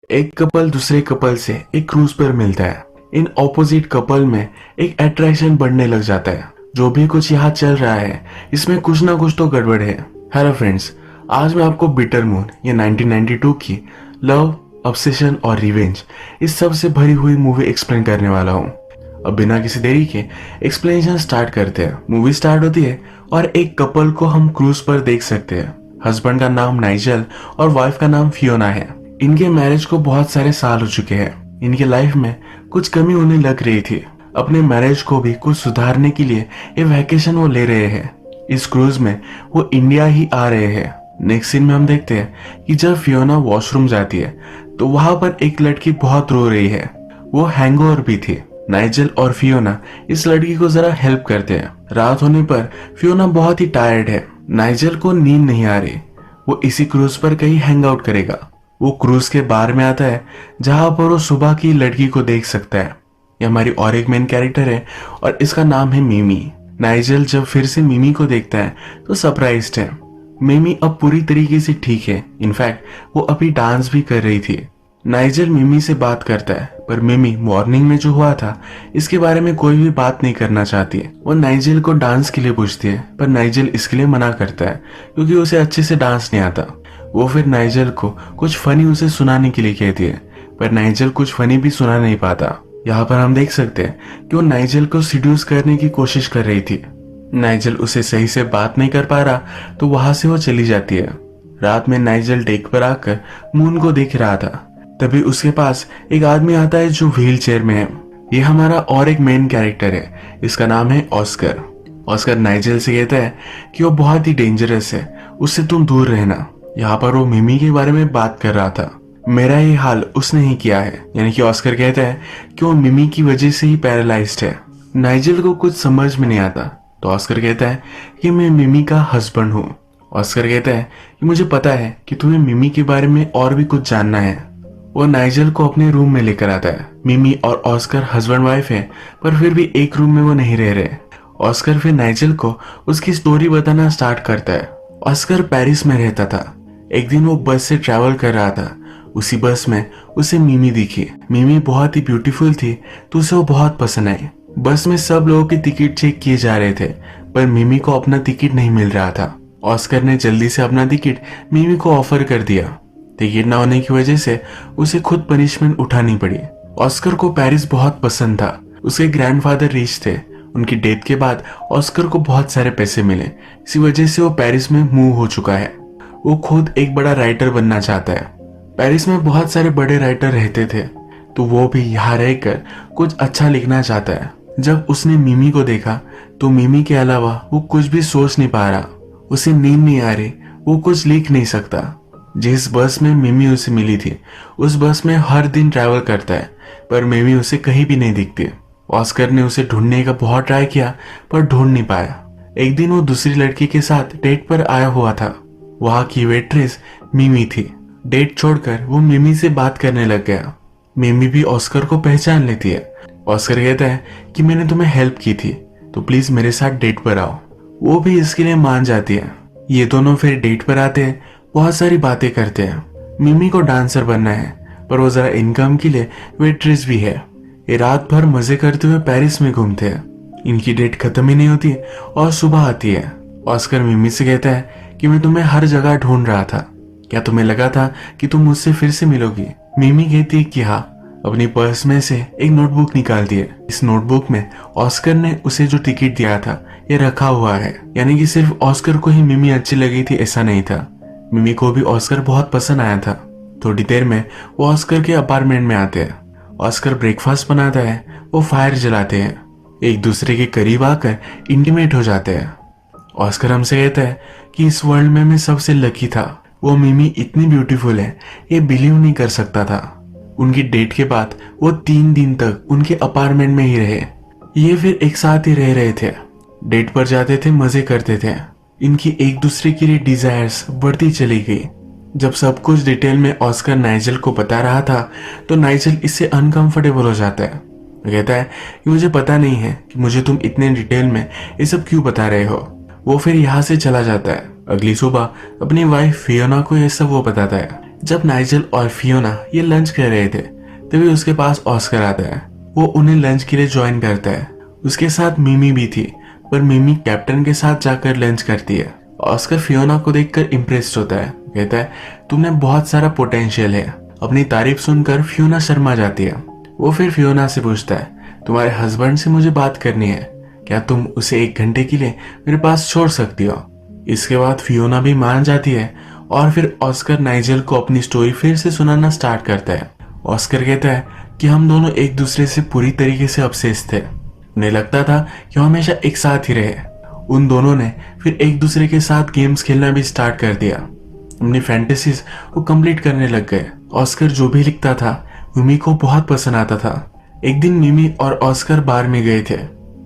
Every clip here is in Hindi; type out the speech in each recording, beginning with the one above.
एक कपल दूसरे कपल से एक क्रूज पर मिलता है। इन ऑपोजिट कपल में एक अट्रैक्शन बढ़ने लग जाता है। जो भी कुछ यहाँ चल रहा है इसमें कुछ ना कुछ तो गड़बड़ है। हेलो फ्रेंड्स, आज मैं आपको बिटर मून ये 1992 की लव, ऑब्सेशन और रिवेंज इस सब से भरी हुई मूवी एक्सप्लेन करने वाला हूँ। अब बिना किसी देरी के एक्सप्लेनेशन स्टार्ट करते हैं। मूवी स्टार्ट होती है और एक कपल को हम क्रूज पर देख सकते हैं। हस्बैंड का नाम नाइजल और वाइफ का नाम फियोना है। इनके मैरिज को बहुत सारे साल हो चुके हैं। इनके लाइफ में कुछ कमी होने लग रही थी। अपने मैरिज को भी कुछ सुधारने के लिए ये वैकेशन वो ले रहे हैं। इस क्रूज में वो इंडिया ही आ रहे हैं। नेक्स्ट सीन में हम देखते हैं कि जब फियोना वॉशरूम जाती है तो वहां पर एक लड़की बहुत रो रही है। वो हैंगओवर भी थी। नाइजल और फियोना इस लड़की को जरा हेल्प करते हैं। रात होने पर फियोना बहुत ही टायर्ड है। नाइजल को नींद नहीं आ रही। वो इसी क्रूज पर कहीं हैंग आउट करेगा। वो क्रूज के बार में आता है जहां पर वो सुबह की लड़की को देख सकता है। ये हमारी और एक मेन कैरेक्टर है और इसका नाम है मिमी। नाइजल जब फिर से मिमी को देखता है तो सरप्राइज्ड है। मिमी अब पूरी तरीके से ठीक है। इनफैक्ट वो अभी डांस भी कर रही थी। नाइजल मिमी से बात करता है पर मिमी मॉर्निंग में जो हुआ था इसके बारे में कोई भी बात नहीं करना चाहती है। वो नाइजल को डांस के लिए पूछती है पर नाइजल इसके लिए मना करता है क्योंकि उसे अच्छे से डांस नहीं आता। वो फिर नाइजल को कुछ फनी उसे सुनाने के लिए कहती है पर नाइजल कुछ फनी भी सुना नहीं पाता। यहाँ पर हम देख सकते हैं कि वो नाइजल को सिड्यूस करने की कोशिश कर रही थी। नाइजल उसे सही से बात नहीं कर पा रहा तो वहां से वो चली जाती है। रात में नाइजल डेक पर आकर मून को देख रहा था। तभी उसके पास एक आदमी आता है जो व्हील चेयर में है। ये हमारा और एक मेन कैरेक्टर है। इसका नाम है ऑस्कर। ऑस्कर नाइजल से कहता है कि वो बहुत ही डेंजरस है, उससे तुम दूर रहना। यहाँ पर वो मिमी के बारे में बात कर रहा था। मेरा ये हाल उसने ही किया है। यानी कि ऑस्कर कहता है कि वो मिमी की वजह से ही पैरालाइज्ड है। नाइजल को कुछ समझ में नहीं आता तो ऑस्कर कहता है कि मैं मिमी का हस्बैंड हूँ। ऑस्कर कहता है कि मुझे पता है कि तुम्हें मिमी के बारे में और भी कुछ जानना है। वो नाइजल को अपने रूम में लेकर आता है। मिमी और ऑस्कर हस्बैंड वाइफ है पर फिर भी एक रूम में वो नहीं रह रहे। ऑस्कर फिर नाइजल को उसकी स्टोरी बताना स्टार्ट करता है। ऑस्कर पेरिस में रहता था। एक दिन वो बस से ट्रैवल कर रहा था। उसी बस में उसे मिमी दिखी। मिमी बहुत ही ब्यूटीफुल थी तो उसे वो बहुत पसंद आई। बस में सब लोगों के टिकट चेक किए जा रहे थे पर मिमी को अपना टिकट नहीं मिल रहा था। ऑस्कर ने जल्दी से अपना टिकट मिमी को ऑफर कर दिया। टिकट ना होने की वजह से उसे खुद पनिशमेंट उठानी पड़ी। ऑस्कर को पेरिस बहुत पसंद था। उसके ग्रैंडफादर रिच थे। उनकी डेथ के बाद ऑस्कर को बहुत सारे पैसे मिले। इसी वजह से वो पेरिस में मूव हो चुका है। वो खुद एक बड़ा राइटर बनना चाहता है। पेरिस में बहुत सारे बड़े राइटर रहते थे तो वो भी यहाँ रहकर कुछ अच्छा लिखना चाहता है। जब उसने मिमी को देखा तो मिमी के अलावा वो कुछ भी सोच नहीं पा रहा। उसे नींद नहीं आ रही, वो कुछ लिख नहीं सकता। जिस बस में मिमी उसे मिली थी उस बस में हर दिन ट्रैवल करता है पर मिमी उसे कहीं भी नहीं दिखती। ऑस्कर ने उसे ढूंढने का बहुत ट्राई किया पर ढूंढ नहीं पाया। एक दिन वो दूसरी लड़की के साथ डेट पर आया हुआ था। वहां की वेट्रेस मिमी थी। डेट छोड़कर वो मिमी से बात करने लग गया। मिमी भी ऑस्कर को पहचान लेती है। ऑस्कर कहता है कि मैंने तुम्हें हेल्प की थी तो प्लीज मेरे साथ डेट पर आओ। वो भी इसके लिए मान जाती है। ये दोनों फिर डेट पर आते हैं, बहुत सारी बातें करते हैं। मिमी को डांसर बनना है पर वो जरा इनकम के लिए वेट्रेस भी है। ये रात भर मजे करते हुए पेरिस में घूमते हैं। इनकी डेट खत्म ही नहीं होती और सुबह आती है। ऑस्कर मिमी से कहता है कि मैं तुम्हें हर जगह ढूंढ रहा था, क्या तुम्हें लगा था कि तुम मुझसे फिर से मिलोगी? मिमी कहती है कि हाँ। अपनी पर्स में से एक नोटबुक निकालती है। इस नोटबुक में ऑस्कर ने उसे जो टिकट दिया था ये रखा हुआ है। यानी कि सिर्फ ऑस्कर को ही मिमी अच्छी लगी थी ऐसा नहीं था। मिमी को भी ऑस्कर बहुत पसंद आया था। थोड़ी देर में वो ऑस्कर के अपार्टमेंट में आते हैं। ऑस्कर ब्रेकफास्ट बनाता है। वो फायर जलाते हैं। एक दूसरे के करीब आकर इंटीमेट हो जाते हैं। ऑस्कर हमसे कहता है कि इस वर्ल्ड में मैं सबसे लकी था। वो मिमी इतनी ब्यूटीफुल है ये बिलीव नहीं कर सकता था। उनकी डेट के बाद वो 3 दिन तक उनके अपार्टमेंट में ही रहे। ये फिर एक साथ ही रह रहे थे। डेट पर जाते थे, मजे करते थे। इनकी एक दूसरे के लिए डिजायर्स बढ़ती चली गई। जब सब कुछ डिटेल में ऑस्कर नाइजल को बता रहा था तो नाइजल इससे अनकंफर्टेबल हो जाता है। वो कहता है कि मुझे पता नहीं है कि मुझे तुम इतने डिटेल में ये सब क्यों बता रहे हो। वो फिर यहाँ से चला जाता है। अगली सुबह अपनी वाइफ फियोना को ये सब वो बताता है। जब नाइजल और फियोना ये लंच कर रहे थे तभी उसके पास ऑस्कर आता है। वो उन्हें लंच के लिए ज्वाइन करता है। उसके साथ मिमी भी थी, पर मिमी कैप्टन के साथ जाकर लंच करती है। ऑस्कर फियोना को देखकर इम्प्रेस्ड होता है। कहता है तुमने बहुत सारा पोटेंशियल है। अपनी तारीफ सुनकर फियोना शर्मा जाती है। वो फिर फियोना से पूछता है तुम्हारे हस्बैंड से मुझे बात करनी है, क्या तुम उसे 1 घंटे के लिए मेरे पास छोड़ सकती हो। इसके बाद फियोना भी मान जाती है और फिर ऑस्कर नाइजल को अपनी स्टोरी फिर से सुनाना स्टार्ट करता है। ऑस्कर कहता है कि हम दोनों एक दूसरे से पूरी तरीके से ऑब्सेस्ड थे। उन्हें लगता था कि वो हमेशा एक साथ ही रहे। उन दोनों ने फिर एक दूसरे के साथ गेम्स खेलना भी स्टार्ट कर दिया। अपनी फैंटेसीज को कंप्लीट करने लग गए। ऑस्कर जो भी लिखता था मिमी को बहुत पसंद आता था। एक दिन मिमी और ऑस्कर बार में गए थे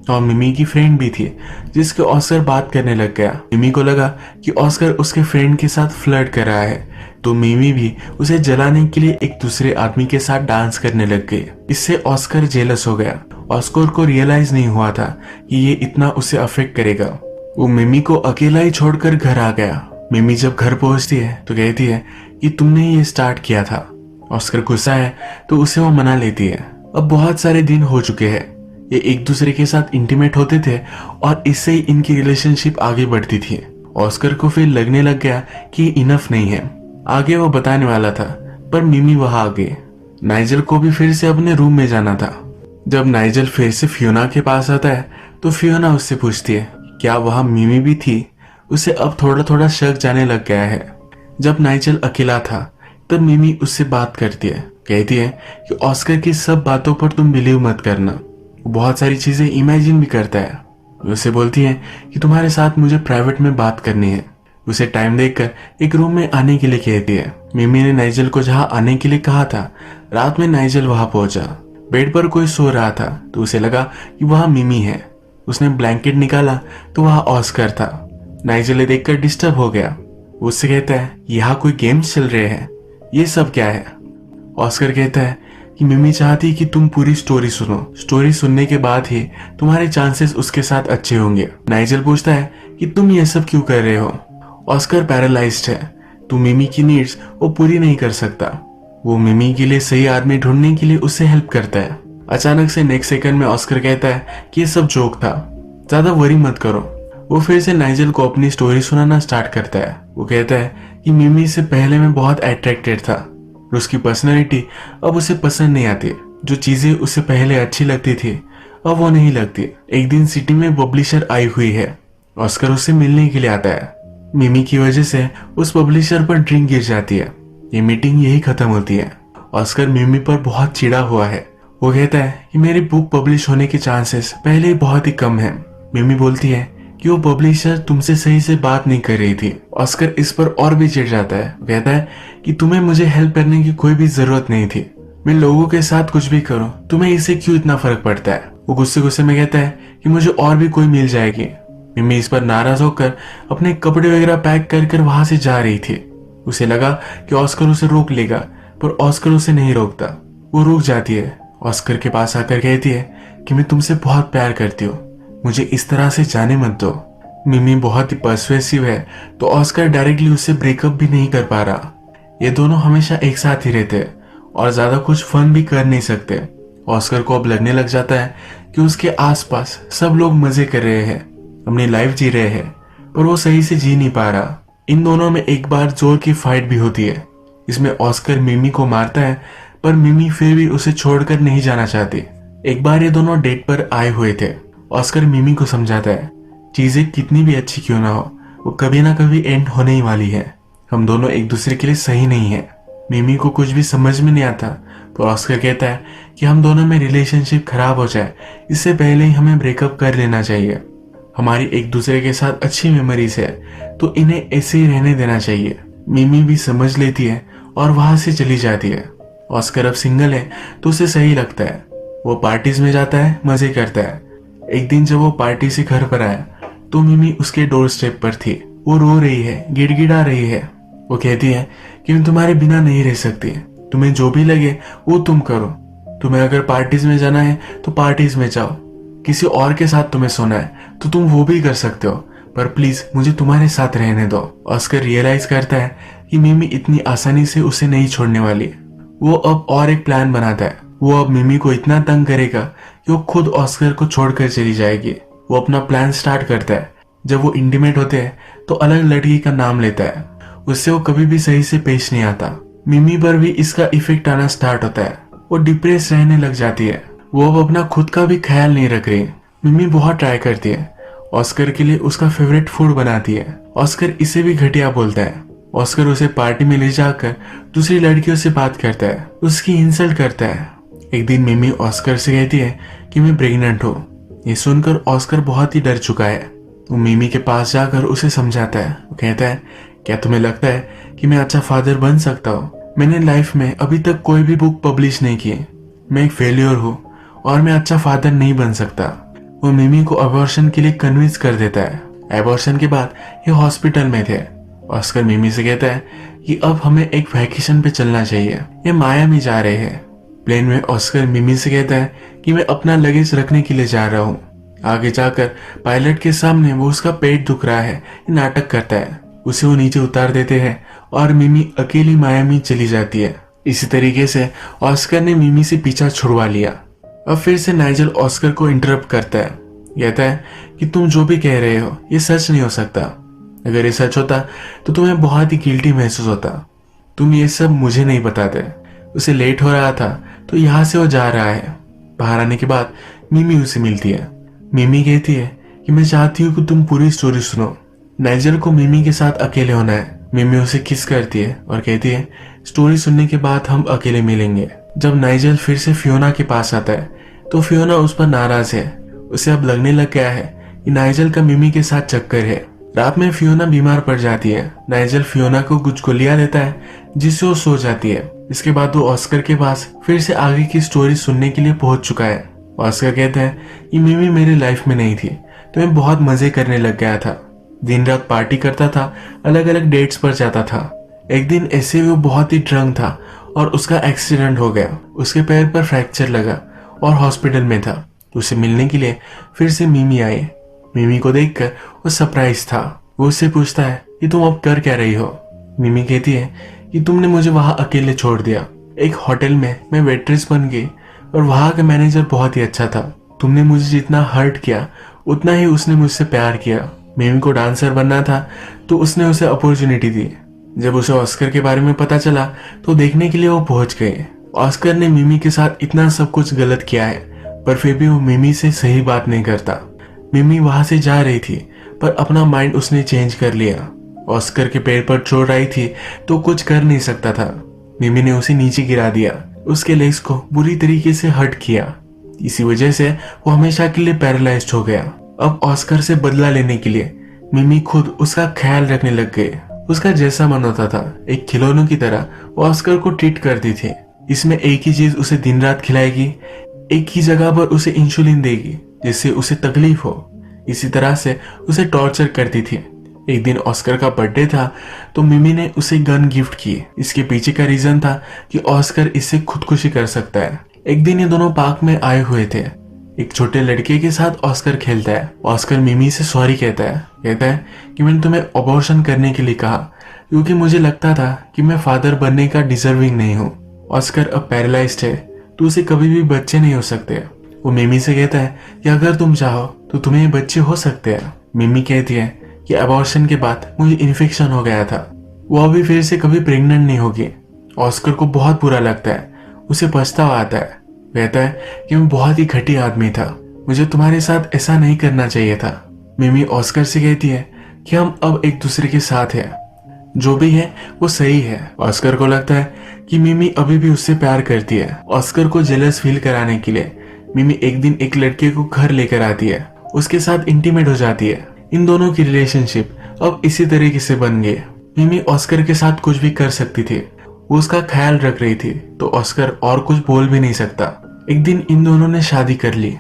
और मिमी की फ्रेंड भी थी जिसके ऑस्कर बात करने लग गया। मिमी को लगा कि ऑस्कर उसके फ्रेंड के साथ फ्लर्ट कर रहा है, तो मिमी भी उसे जलाने के लिए एक दूसरे आदमी के साथ डांस करने लग गई। इससे ऑस्कर जेलस हो गया। ऑस्कर को रियलाइज नहीं हुआ था कि ये इतना उसे अफेक्ट करेगा। वो मिमी को अकेला ही छोड़कर घर आ गया। मिमी जब घर पहुंचती है तो कहती है कि तुमने ये स्टार्ट किया था। ऑस्कर गुस्सा है तो उसे वो मना लेती है। अब बहुत सारे दिन हो चुके हैं। ये एक दूसरे के साथ इंटीमेट होते थे और इससे ही इनकी रिलेशनशिप आगे बढ़ती थी। ऑस्कर को फिर लगने लग गया कि इनफ नहीं है। आगे वो बताने वाला था पर मिमी वहां आ गई। नाइजल को भी फिर से अपने रूम में जाना था। जब नाइजल फिर से फियोना के पास आता है तो फियोना उससे पूछती है क्या वहां मिमी भी थी। उसे अब थोड़ा थोड़ा शक जाने लग गया है। जब नाइजल अकेला था तब मिमी उससे बात करती है। कहती है कि ऑस्कर की सब बातों पर तुम बिलीव मत करना, वो बहुत सारी चीजें इमेजिन भी करता है। उसे बोलती है कि तुम्हारे साथ मुझे प्राइवेट में बात करनी है। उसे टाइम देखकर एक रूम में आने के लिए कहती है। मिमी ने नाइजल को जहां आने के लिए कहा था, रात में नाइजल वहां पहुंचा। बेड पर कोई सो रहा था तो उसे लगा कि वहां मिमी है। उसने ब्लैंकेट निकाला तो वहां ऑस्कर था। नाइजल देखकर डिस्टर्ब हो गया। उससे कहता है यहाँ कोई गेम्स चल रहे हैं, ये सब क्या है। ऑस्कर कहता है कि मिमी चाहती कि तुम पूरी स्टोरी सुनो। स्टोरी सुनने के बाद ही तुम्हारे चांसेस उसके साथ अच्छे होंगे। नाइजल पूछता है कि तुम ये सब क्यों कर रहे हो। ऑस्कर पैरालाइज्ड है, तू मिमी की नीड्स वो पूरी नहीं कर सकता। वो मिमी के लिए सही आदमी ढूंढने के लिए उससे हेल्प करता है। अचानक से नेक्स्ट सेकंड में ऑस्कर कहता है कि ये सब जोक था, ज्यादा वरी मत करो। वो फिर से नाइजल को अपनी स्टोरी सुनाना स्टार्ट करता है। वो कहता है कि मिमी से पहले में बहुत अट्रैक्टेड था और उसकी पर्सनैलिटी अब उसे पसंद नहीं आती। जो चीजें उसे पहले अच्छी लगती थी अब वो नहीं लगती। एक दिन सिटी में पब्लिशर आई हुई है। ऑस्कर उससे मिलने के लिए आता है। मिमी की वजह से उस पब्लिशर पर ड्रिंक गिर जाती है। ये मीटिंग यही खत्म होती है। ऑस्कर मिमी पर बहुत चिढ़ा हुआ है। वो कहता है कि मेरी बुक पब्लिश होने के चांसेस पहले ही बहुत ही कम है। मिमी बोलती है कि वो पब्लिशर तुमसे सही से बात नहीं कर रही थी। ऑस्कर इस पर और भी चिढ़ जाता है। कहता है कि तुम्हें मुझे हेल्प करने की कोई भी जरूरत नहीं थी। मैं लोगों के साथ कुछ भी करूं, तुम्हें इससे क्यों इतना फर्क पड़ता है। वो गुस्से गुस्से में कहता है कि मुझे और भी कोई मिल जाएगी। मिमी इस पर नाराज होकर अपने कपड़े वगैरह पैक कर कर वहां से जा रही थी। उसे लगा कि ऑस्कर उसे रोक लेगा, पर ऑस्कर उसे नहीं रोकता। वो रुक जाती है। ऑस्कर के पास आकर कहती है कि मैं तुमसे बहुत प्यार करती हूँ, मुझे इस तरह से जाने मत दो। मिमी बहुत ही पर्सुएसिव है तो ऑस्कर डायरेक्टली उससे ब्रेकअप भी नहीं कर पा रहा। ये दोनों हमेशा एक साथ ही रहते और ज्यादा कुछ फन भी कर नहीं सकते। ऑस्कर को अब लगने लग जाता है कि उसके आसपास सब लोग मजे कर रहे हैं, अपनी लाइफ जी रहे हैं, पर वो सही से जी नहीं पा रहा। इन दोनों में एक बार जोर की फाइट भी होती है। इसमें ऑस्कर मिमी को मारता है, पर मिमी फिर भी उसे छोड़कर नहीं जाना चाहती। एक बार ये दोनों डेट पर आए हुए थे। ऑस्कर मिमी को समझाता है चीजें कितनी भी अच्छी क्यों ना हो, वो कभी ना कभी एंड होने ही वाली है। हम दोनों एक दूसरे के लिए सही नहीं है। मिमी को कुछ भी समझ में नहीं आता तो ऑस्कर कहता है कि हम दोनों में रिलेशनशिप खराब हो जाए इससे पहले ही हमें ब्रेकअप कर लेना चाहिए। हमारी एक दूसरे के साथ अच्छी मेमोरीज है तो इन्हें ऐसे ही रहने देना चाहिए। मिमी भी समझ लेती है और वहां से चली जाती है। ऑस्कर अब सिंगल है तो उसे सही लगता है। वो पार्टीज में जाता है, मजे करता है। एक दिन जब वो पार्टी से घर पर आया तो मिमी उसके डोर स्टेप पर थी। वो रो रही है, गिड़गिड़ा रही है। वो कहती है कि मैं तुम्हारे बिना नहीं रह सकती, तुम्हें जो भी लगे वो तुम करो। तुम्हें अगर पार्टीज में जाना है तो पार्टीज में जाओ, किसी और के साथ तुम्हें सोना है तो तुम वो भी कर सकते हो, पर प्लीज मुझे तुम्हारे साथ रहने दो। ऑस्कर रियलाइज करता है कि मिमी इतनी आसानी से उसे नहीं छोड़ने वाली। वो अब और एक प्लान बनाता है। वो अब मिमी को इतना तंग करेगा कि वो खुद ऑस्कर को छोड़कर चली जाएगी। वो अपना प्लान स्टार्ट करता है। जब वो इंटीमेट होते हैं तो अलग लड़की का नाम लेता है। उससे वो कभी भी सही से पेश नहीं आता। मिमी पर भी इसका इफेक्ट आना स्टार्ट होता है। वो डिप्रेस रहने लग जाती है। वो अब अपना खुद का भी ख्याल नहीं रख रही। मिमी बहुत ट्राई करती है। ऑस्कर के लिए उसका फेवरेट फूड बनाती है। ऑस्कर इसे भी घटिया बोलता है। ऑस्कर उसे पार्टी में ले जाकर दूसरी लड़कियों से बात करता है, उसकी इंसल्ट करता है। एक दिन मिमी ऑस्कर से कहती है कि मैं प्रेग्नेंट हूँ। ये सुनकर ऑस्कर बहुत ही डर चुका है। वो मिमी के पास जाकर उसे समझाता है। वो कहता है, क्या तुम्हें लगता है कि मैं अच्छा फादर बन सकता हूँ? मैंने लाइफ में अभी तक कोई भी बुक पब्लिश नहीं की। मैं एक फेलियर हूँ और मैं अच्छा फादर नहीं बन सकता। वो मिमी को अबॉर्शन के लिए कन्विंस कर देता है। अबॉर्शन के बाद ये हॉस्पिटल में थे। ऑस्कर मिमी से कहता है कि अब हमें एक वैकेशन पे चलना चाहिए। ये मायामी जा रहे हैं। प्लेन में ऑस्कर मिमी से कहता है कि मैं अपना लगेज रखने के लिए जा रहा हूँ। आगे जाकर पायलट के सामने वो उसका पेट दुख रहा है ये नाटक करता है। उसे वो नीचे उतार देते हैं और मिमी अकेली मायामी चली जाती है। इसी तरीके से ऑस्कर ने मिमी से पीछा छुड़वा लिया। अब फिर से नाइजल ऑस्कर को इंटरप्ट करता है। कहता है कि तुम जो भी कह रहे हो ये सच नहीं हो सकता। अगर ये सच होता तो तुम्हें बहुत ही गिल्टी महसूस होता। तुम ये सब मुझे नहीं बताते। उसे लेट हो रहा था तो यहाँ से वो जा रहा है। बाहर आने के बाद मिमी उसे मिलती है। मिमी कहती है कि मैं चाहती हूँ कि तुम पूरी स्टोरी सुनो। नाइजल को मिमी के साथ अकेले होना है। मिमी उसे किस करती है और कहती है, स्टोरी सुनने के बाद हम अकेले मिलेंगे। जब नाइजल फिर से फियोना के पास आता है तो फियोना उस पर नाराज है। उसे अब लगने लग गया है कि नाइजल का मिमी के साथ चक्कर है। रात में फियोना बीमार पड़ जाती है। नाइजल फियोना को कुछ गोलियां देता है जिससे वो सो जाती है। इसके बाद वो ऑस्कर के पास फिर से आगे की स्टोरी सुनने के लिए पहुंच चुका है। ऑस्कर कहता है कि मिमी मेरी लाइफ में नहीं थी तो मैं बहुत मजे करने लग गया था। दिन रात पार्टी करता था, अलग अलग डेट्स पर जाता था। एक दिन ऐसे वो बहुत ही ड्रंक था और उसका एक्सीडेंट हो गया। उसके पैर पर फ्रैक्चर लगा और हॉस्पिटल में था। उसे मिलने के लिए फिर से मिमी आई। मिमी को देखकर वो सरप्राइज था। वो उससे पूछता है कि तुम अब कर क्या रही हो? मिमी कहती है कि तुमने मुझे वहां अकेले छोड़ दिया। एक होटल में मैं वेट्रेस बन गई और वहां का मैनेजर बहुत ही अच्छा था। तुमने मुझे जितना हर्ट किया उतना ही उसने मुझसे प्यार किया। मिमी को डांसर बनना था तो उसने उसे अपॉर्चुनिटी दी। जब उसे ऑस्कर के बारे में पता चला तो देखने के लिए वो पहुंच गए। ऑस्कर ने मिमी के साथ इतना सब कुछ गलत किया है पर फिर भी वो मिमी से सही बात नहीं करता। मिमी वहां से जा रही थी पर अपना माइंड उसने चेंज कर लिया। ऑस्कर के पैर पर चोट आई थी तो कुछ कर नहीं सकता था। मिमी ने उसे नीचे गिरा दिया, उसके लेग्स को बुरी तरीके से हर्ट किया। इसी वजह से वो हमेशा के लिए पैरालाइज्ड हो गया। अब ऑस्कर से बदला लेने के लिए मिमी खुद उसका ख्याल रखने लग गए। उसका जैसा मन होता था एक खिलौनों की तरह वो ऑस्कर को ट्रीट करती थी। इसमें एक ही चीज उसे दिन रात खिलाएगी, एक ही जगह पर उसे इंसुलिन देगी जिससे उसे तकलीफ हो। इसी तरह से उसे टॉर्चर करती थी। एक दिन ऑस्कर का बर्थडे था तो मिमी ने उसे गन गिफ्ट की। इसके पीछे का रीजन था कि ऑस्कर इससे खुदकुशी कर सकता है। एक दिन ये दोनों पार्क में आए हुए थे। एक छोटे लड़के के साथ ऑस्कर खेलता है। ऑस्कर मिमी से सॉरी कहता है कि मैंने तुम्हें अबॉर्शन करने के लिए कहा क्योंकि मुझे लगता था कि मैं फादर बनने का डिजर्विंग नहीं हूँ। ऑस्कर अब पैरालाइज्ड है तो उसे कभी भी बच्चे नहीं हो सकते। वो मिमी से कहता है कि अगर तुम चाहो तो तुम्हें ये बच्चे हो सकते हैं। मिमी कहती है कि अबॉर्शन के बाद मुझे इन्फेक्शन हो गया था, वो अभी फिर से कभी प्रेग्नेंट नहीं होगी। ऑस्कर को बहुत बुरा लगता है, उसे पछतावा आता है। कहता है कि मैं बहुत ही घटिया आदमी था, मुझे तुम्हारे साथ ऐसा नहीं करना चाहिए था। मिमी ऑस्कर से कहती है कि हम अब एक दूसरे के साथ हैं, जो भी है वो सही है। ऑस्कर को लगता है कि मिमी अभी भी उससे प्यार करती है। ऑस्कर को जेलस फील कराने के लिए मिमी एक दिन एक लड़के को घर लेकर आती है, उसके साथ इंटीमेट हो जाती है। इन दोनों की रिलेशनशिप अब इसी तरीके से बन गई। मिमी ऑस्कर के साथ कुछ भी कर सकती थी, वो उसका ख्याल रख रही थी तो ऑस्कर और कुछ बोल भी नहीं सकता। एक दिन इन दोनों ने शादी कर ली।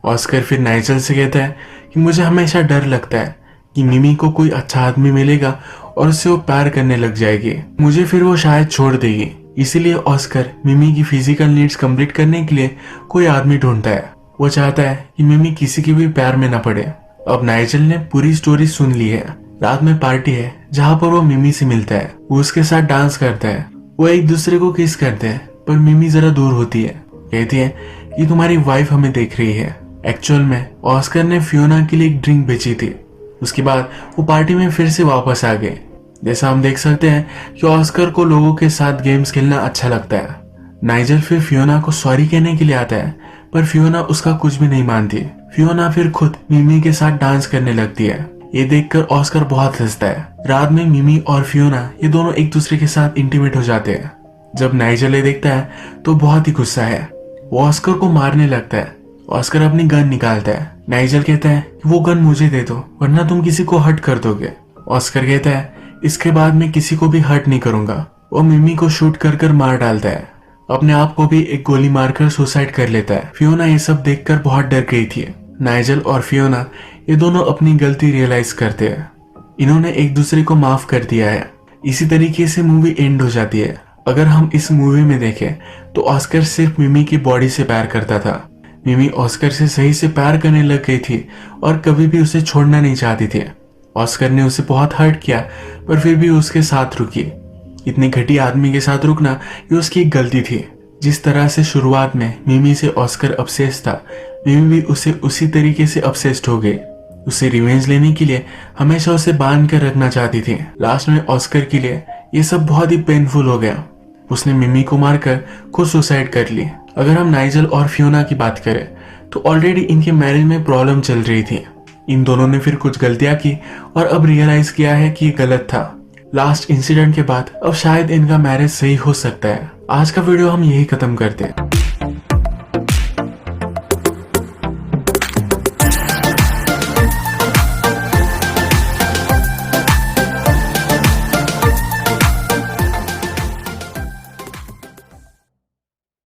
ऑस्कर फिर नाइजल से कहता है कि मुझे हमेशा डर लगता है कि मिमी को कोई अच्छा आदमी मिलेगा और उससे वो प्यार करने लग जाएगी, मुझे फिर वो शायद छोड़ देगी। इसीलिए ऑस्कर मिमी की फिजिकल नीड्स कंप्लीट करने के लिए कोई आदमी ढूंढता है। वो चाहता है कि मिमी किसी के भी प्यार में न पड़े। अब नाइजल ने पूरी स्टोरी सुन ली है। रात में पार्टी है जहाँ पर वो मिमी से मिलता है, वो उसके साथ डांस करता है, वो एक दूसरे को किस करते हैं, पर मिमी जरा दूर होती है, कहती है कि तुम्हारी वाइफ हमें देख रही है। एक्चुअल में ऑस्कर ने फियोना के लिए एक ड्रिंक बेची थी। उसके बाद वो पार्टी में फिर से वापस आ गए। जैसा हम देख सकते हैं कि ऑस्कर को लोगों के साथ गेम्स खेलना अच्छा लगता है। नाइजल फिर फियोना को सॉरी कहने के लिए आता है, पर फियोना उसका कुछ भी नहीं मानती। फियोना फिर खुद मिमी के साथ डांस करने लगती है। ये देखकर ऑस्कर बहुत हंसता है। रात में मिमी और फियोना ये दोनों एक दूसरे के साथ इंटीमेट हो जाते हैं। जब नाइजल ये देखता है तो बहुत ही गुस्सा है, वो ऑस्कर को मारने लगता है। ऑस्कर अपनी गन निकालता है। नाइजल कहता है कि वो गन मुझे दे दो वरना तुम किसी को हर्ट कर दोगे। ऑस्कर कहता है इसके बाद मैं किसी को भी हर्ट नहीं करूंगा। वो मिमी को शूट कर मार डालता है। अपने आप को भी एक गोली मारकर सुसाइड कर लेता है। फियोना ये सब देखकर बहुत डर गई थी। नाइजल और फियोना ये दोनों अपनी गलती रियलाइज करते हैं। इन्होंने एक दूसरे को माफ कर दिया है। इसी तरीके से मूवी एंड हो जाती है। अगर हम इस मूवी में देखें तो ऑस्कर सिर्फ मिमी की बॉडी से प्यार करता था। मिमी ऑस्कर से सही से प्यार करने लग गई थी और कभी भी उसे छोड़ना नहीं चाहती थी। ऑस्कर ने उसे बहुत हर्ट किया पर फिर भी उसके साथ रुकी। इतने घटिया आदमी के साथ रुकना ये उसकी एक गलती थी। जिस तरह से शुरुआत में मिमी से ऑस्कर obsessed था, मिमी भी उसे उसी तरीके से obsessed हो गई। उसे रिवेंज लेने के लिए हमेशा उसे बांध कर रखना चाहती थी। लास्ट में ऑस्कर के लिए ये सब बहुत ही पेनफुल हो गया। उसने मिमी को मारकर खुद सुसाइड कर ली। अगर हम नाइजल और फियोना की बात करें तो ऑलरेडी इनके मैरिज में प्रॉब्लम चल रही थी। इन दोनों ने फिर कुछ गलतियां की और अब रियलाइज किया है कि ये गलत था। लास्ट इंसिडेंट के बाद अब शायद इनका मैरिज सही हो सकता है। आज का वीडियो हम यही खत्म करते हैं।